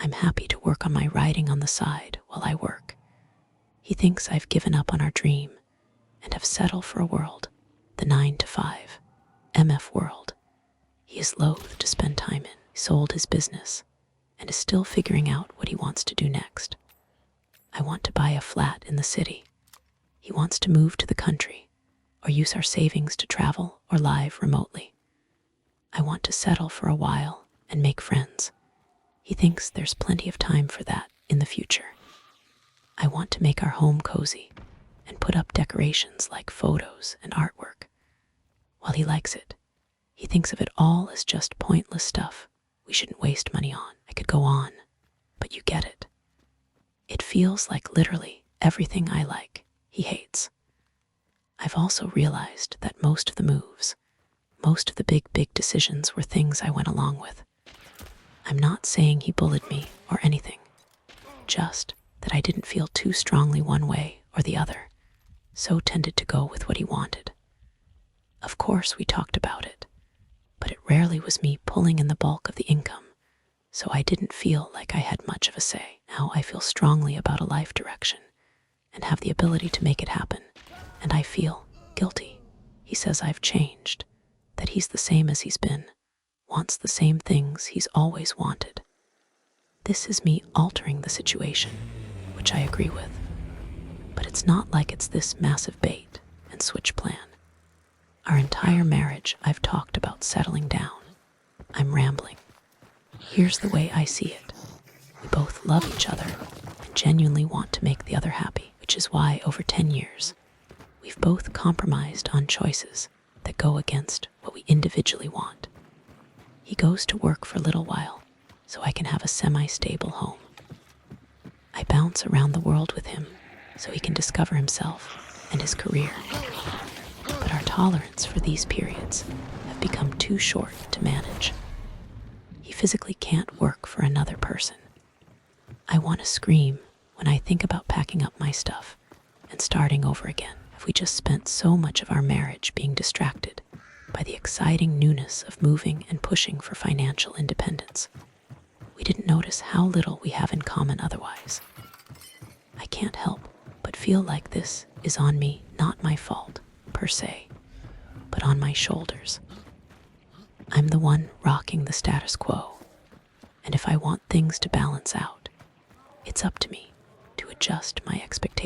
I'm happy to work on my writing on the side while I work. He thinks I've given up on our dream and have settled for a world, the 9 to 5, MF world. He is loath to spend time in. He sold his business and is still figuring out what he wants to do next. I want to buy a flat in the city. He wants to move to the country or use our savings to travel or live remotely. I want to settle for a while and make friends. He thinks there's plenty of time for that in the future. I want to make our home cozy and put up decorations like photos and artwork. While he likes it, he thinks of it all as just pointless stuff we shouldn't waste money on. I could go on, but you get it. It feels like literally everything I like, he hates. I've also realized that most of the moves, most of the big decisions were things I went along with. I'm not saying he bullied me or anything, just that I didn't feel too strongly one way or the other, so tended to go with what he wanted. Of course we talked about it, but it rarely was me pulling in the bulk of the income, so I didn't feel like I had much of a say. Now I feel strongly about a life direction and have the ability to make it happen, and I feel guilty. He says I've changed, that he's the same as he's been, wants the same things he's always wanted. This is me altering the situation, which I agree with. But it's not like it's this massive bait and switch plan. Our entire marriage, I've talked about settling down. I'm rambling. Here's the way I see it. We both love each other and genuinely want to make the other happy, which is why over 10 years, we've both compromised on choices that go against what we individually want. He goes to work for a little while so I can have a semi-stable home. I bounce around the world with him so he can discover himself and his career. But our tolerance for these periods have become too short to manage. He physically can't work for another person. I want to scream when I think about packing up my stuff and starting over again. Have we just spent so much of our marriage being distracted by the exciting newness of moving and pushing for financial independence? We didn't notice how little we have in common otherwise. I can't help but feel like this is on me, not my fault, per se, but on my shoulders. I'm the one rocking the status quo, and if I want things to balance out, it's up to me to adjust my expectations.